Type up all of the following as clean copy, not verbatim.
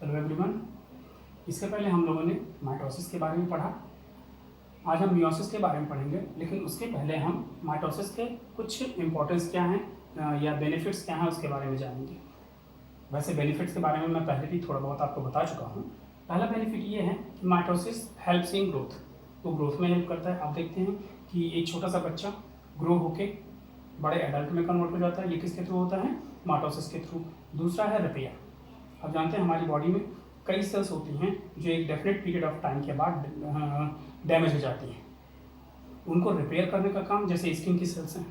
Hello everyone. इसके पहले हम लोगों ने माइटोसिस के बारे में पढ़ा। आज हम मियोसिस के बारे में पढ़ेंगे, लेकिन उसके पहले हम माइटोसिस के कुछ इम्पोर्टेंस क्या हैं या बेनिफिट्स क्या हैं उसके बारे में जानेंगे। वैसे बेनिफिट्स के बारे में मैं पहले भी थोड़ा बहुत आपको बता चुका हूँ। पहला बेनिफिट ये है कि माइटोसिस हेल्प्स इन ग्रोथ, तो ग्रोथ में हेल्प करता है। आप देखते हैं कि एक छोटा सा बच्चा ग्रो होके बड़े एडल्ट में कन्वर्ट हो जाता है। ये किसके थ्रू होता है? माइटोसिस के थ्रू। दूसरा है रिपेयर। अब जानते हैं हमारी बॉडी में कई सेल्स होती हैं जो एक डेफिनेट पीरियड ऑफ टाइम के बाद डैमेज हो जाती हैं। उनको रिपेयर करने का काम, जैसे स्किन की सेल्स हैं,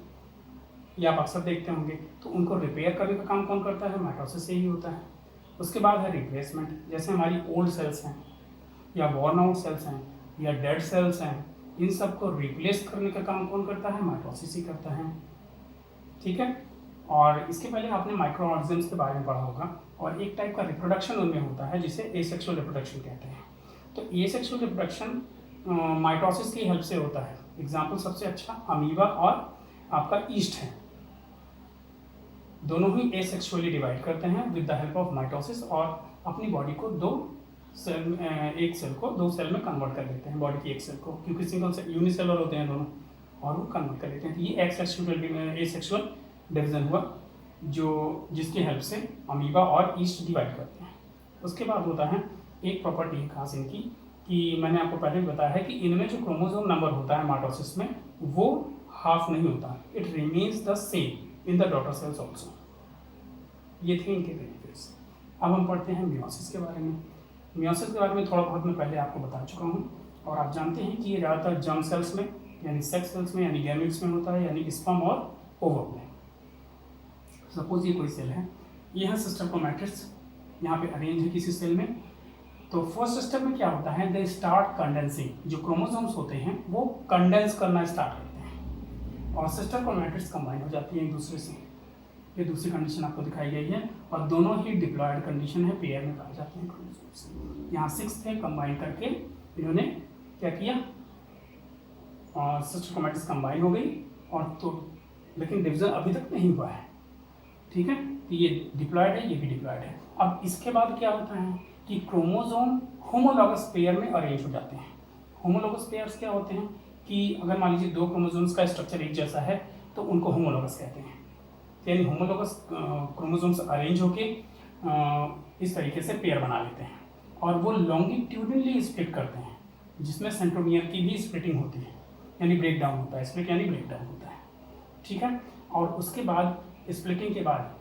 ये आप अक्सर देखते होंगे, तो उनको रिपेयर करने का काम कौन करता है? माइटोसिस से ही होता है। उसके बाद है रिप्लेसमेंट, जैसे हमारी ओल्ड सेल्स हैं या वॉर्न आउट सेल्स हैं या डेड सेल्स हैं, इन सबको रिप्लेस करने का काम कौन करता है? माइटोसिस ही करता है। ठीक है। और इसके पहले आपने माइक्रो ऑर्गेनिज्म्स के बारे में पढ़ा होगा, और एक टाइप का रिप्रोडक्शन उनमें होता है जिसे एसेक्सुअल रिप्रोडक्शन कहते हैं। तो एसेक्सुअल रिप्रोडक्शन माइटोसिस की हेल्प से होता है। एग्जाम्पल सबसे अच्छा अमीबा और आपका ईस्ट है, दोनों ही एसेक्सुअली डिवाइड करते हैं with the help of mitosis, और अपनी बॉडी को एक सेल को दो सेल में कन्वर्ट कर देते हैं, बॉडी की एक सेल को, क्योंकि सिंगल सेल यूनिसेलुलर होते हैं दोनों, और वो कन्वर्ट कर देते हैं। तो ये एसेक्सुअल डिवीजन हुआ जिसकी हेल्प से अमीबा और ईस्ट डिवाइड करते हैं। उसके बाद होता है एक प्रॉपर्टी है खास इनकी, कि मैंने आपको पहले भी बताया है कि इनमें जो क्रोमोसोम नंबर होता है माइटोसिस में, वो हाफ नहीं होता, it remains the same in the daughter cells also. ये थे इनके बेनिफिट्स। अब हम पढ़ते हैं मियोसिस के बारे में। मियोसिस के बारे में थोड़ा बहुत मैं पहले आपको बता चुका हूँ, और आप जानते हैं कि ये ज़्यादातर जर्म सेल्स में यानी सेक्स सेल्स में यानी गैमेट्स में होता है, यानी स्पर्म और ओवम में। सपोज ये कोई सेल है, ये है सिस्टर क्रोमैटिड्स, यहाँ पे अरेंज है किसी सेल में। तो फर्स्ट स्टेप में क्या होता है? दे स्टार्ट कंडेंसिंग, जो क्रोमोसोम्स होते हैं वो कंडेंस करना स्टार्ट करते हैं, और सिस्टर क्रोमैटिड्स कंबाइन हो जाती हैं एक दूसरे से। ये दूसरी कंडीशन आपको दिखाई गई है, और दोनों ही डिप्लॉयड कंडीशन है, पेयर में पाए जाते हैं क्रोमोसोम्स। यहाँ 6 थे, कंबाइन करके इन्होंने क्या किया, और सिस्टर क्रोमैटिड्स कंबाइन हो गई, और तो लेकिन डिवीजन अभी तक नहीं हुआ है। ठीक है, तो ये डिप्लॉयड है, ये भी डिप्लॉयड है। अब इसके बाद क्या होता है कि क्रोमोसोम होमोलॉगस पेयर में अरेंज हो जाते हैं। होमोलॉगस पेयर्स क्या होते हैं कि अगर मान लीजिए दो क्रोमोसोम्स का स्ट्रक्चर एक जैसा है तो उनको होमोलॉगस कहते हैं। यानी होमोलॉगस क्रोमोसोम्स अरेंज होके इस तरीके से पेयर बना लेते हैं, और वो लॉन्गिट्यूडनली स्प्लिट करते हैं, जिसमें सेंट्रोमियर की भी स्प्लिटिंग होती है, यानी ब्रेक डाउन होता है। स्प्लिट यानी ब्रेक डाउन होता है। ठीक है। और उसके बाद स्प्लिटिंग के बाद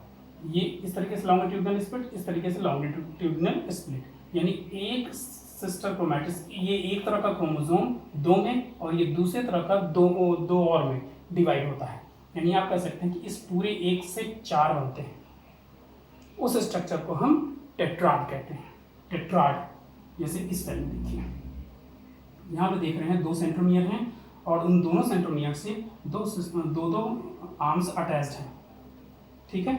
ये इस तरीके से लॉन्गिट्यूडनल स्प्लिट, इस तरीके से लॉन्गिट्यूडनल स्प्लिट, यानी एक सिस्टर क्रोमैटिड्स, ये एक तरह का क्रोमोसोम दो में, और ये दूसरे तरह का दो और में डिवाइड होता है। यानी आप कह सकते हैं कि इस पूरे 1 से 4 बनते हैं। उस स्ट्रक्चर को हम टेट्राड कहते हैं। टेट्राड, जैसे इस तरह में देखिए, यहाँ पे देख रहे हैं 2 सेंट्रोमियर हैं, और उन दोनों सेंट्रोमियर से दो आर्म्स अटैच्ड हैं। ठीक है,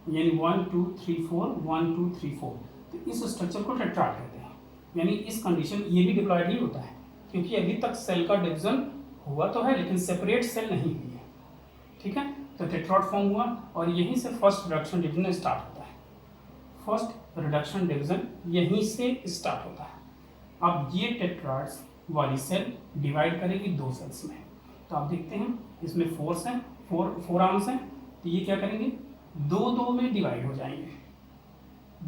यानी 1 2 3 4 1 2 3 4। तो इस स्ट्रक्चर को टेट्राड कहते हैं। यानी इस कंडीशन, ये भी डिप्लॉयड ही होता है, क्योंकि अभी तक सेल का डिवीजन हुआ तो है लेकिन सेपरेट सेल नहीं हुई है। ठीक है, तो टेट्राड फॉर्म हुआ, और यहीं से फर्स्ट रिडक्शन डिवीजन स्टार्ट होता है। फर्स्ट रिडक्शन डिवीजन यहीं से स्टार्ट होता है। अब ये टेट्राड्स वाली सेल डिवाइड करेगी 2 सेल्स में। तो आप देखते हैं इसमें 4 हैं, 4 आर्म्स हैं, तो ये क्या करेंगे? 2 में डिवाइड हो जाएंगे,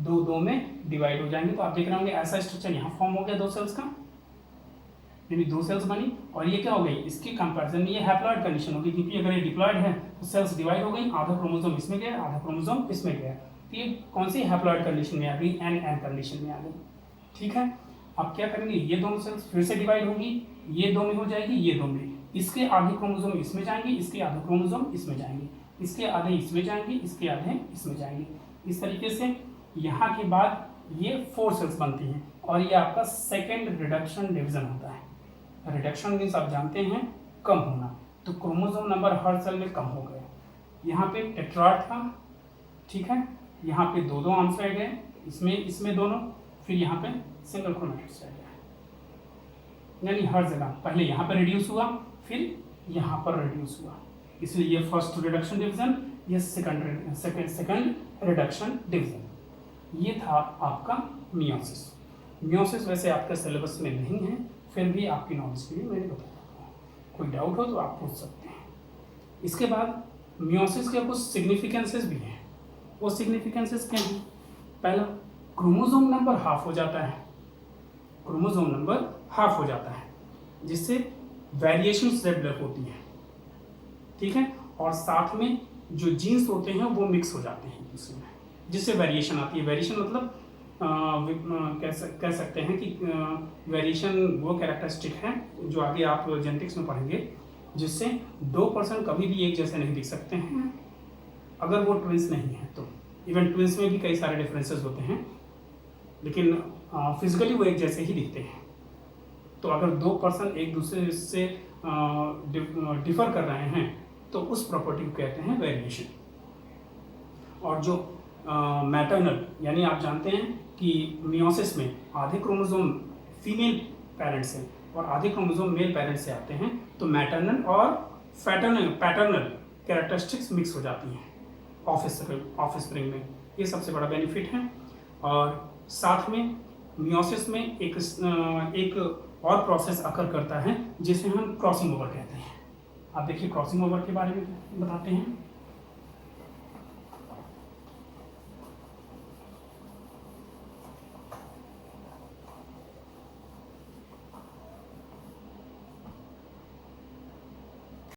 2 में डिवाइड हो जाएंगे। तो आप देख रहे होंगे ऐसा स्ट्रक्चर यहाँ फॉर्म हो गया 2 सेल्स का, यानी 2 सेल्स बनी, और ये क्या हो गई? इसके कंपैरिजन में ये हैप्लॉइड कंडीशन होगी, क्योंकि अगर ये डिप्लॉयड है तो सेल्स डिवाइड हो गई, आधा क्रोमोसोम इसमें गया, आधा क्रोमोसोम इसमें गया। तो ये कौन सी हैप्लॉइड कंडीशन में आ गई? एन कंडीशन में आ गई। ठीक है। अब क्या करेंगे? ये दोनों सेल्स फिर से डिवाइड होंगी, ये 2 में हो जाएगी, ये 2 में, इसके आधे क्रोमोसोम इसमें जाएंगे, इसके आधे क्रोमोसोम इसमें जाएंगे, इसके आधे इसमें जाएंगे, इसके आधे इसमें जाएंगे। इस तरीके से यहाँ के बाद ये 4 सेल्स बनती हैं, और ये आपका सेकेंड रिडक्शन डिवीजन होता है। रिडक्शन मीन्स आप जानते हैं कम होना, तो क्रोमोसोम नंबर हर सेल में कम हो गए। यहाँ पे टेट्राड था, ठीक है, यहाँ पे 2 आर्म्स रह गए, इसमें दोनों, फिर यहाँ पे सिंगल क्रोमैटिड्स रह गया। यानी हर जगह पहले यहाँ पर रिड्यूस हुआ, फिर यहाँ पर रिड्यूस हुआ, इसलिए ये फर्स्ट रिडक्शन डिवीजन, ये सेकंड रिडक्शन डिवीजन। ये था आपका मियोसिस। मियोसिस वैसे आपके सिलेबस में नहीं है, फिर भी आपकी नॉलेज के लिए मैंने बताया। कोई डाउट हो तो आप पूछ सकते हैं। इसके बाद मियोसिस के कुछ सिग्निफिकेंसेस भी हैं। वो सिग्निफिकेंसेस क्या हैं? पहला, क्रोमोसोम नंबर हाफ हो जाता है। क्रोमोसोम नंबर हाफ हो जाता है, जिससे वेरिएशंस डेवलप होती हैं, ठीक है। और साथ में जो जीन्स होते हैं वो मिक्स हो जाते हैं इसमें, जिससे वेरिएशन आती है। वेरिएशन मतलब कह सकते हैं कि वेरिएशन वो कैरेक्टरिस्टिक है जो आगे आप जेनेटिक्स में पढ़ेंगे, जिससे 2% कभी भी एक जैसे नहीं दिख सकते हैं अगर वो ट्विंस नहीं है तो। इवन ट्विंस में भी कई सारे डिफरेंसेस होते हैं, लेकिन फिजिकली वो एक जैसे ही दिखते हैं। तो अगर 2% एक दूसरे से डिफर कर रहे हैं तो उस प्रॉपर्टी को कहते हैं वेरिएशन। और जो मैटरनल, यानी आप जानते हैं कि मियोसिस में आधे क्रोमोसोम फीमेल पेरेंट्स से और आधे क्रोमोसोम मेल पेरेंट्स से आते हैं, तो मैटरनल और पैटर्नल कैरेक्टरिस्टिक्स मिक्स हो जाती हैं ऑफस्प्रिंग में। ये सबसे बड़ा बेनिफिट है। और साथ में मियोसिस में एक और प्रोसेस अकर करता है जिसे हम क्रॉसिंग ओवर कहते हैं। आप देखिए क्रॉसिंग ओवर के बारे में बताते हैं।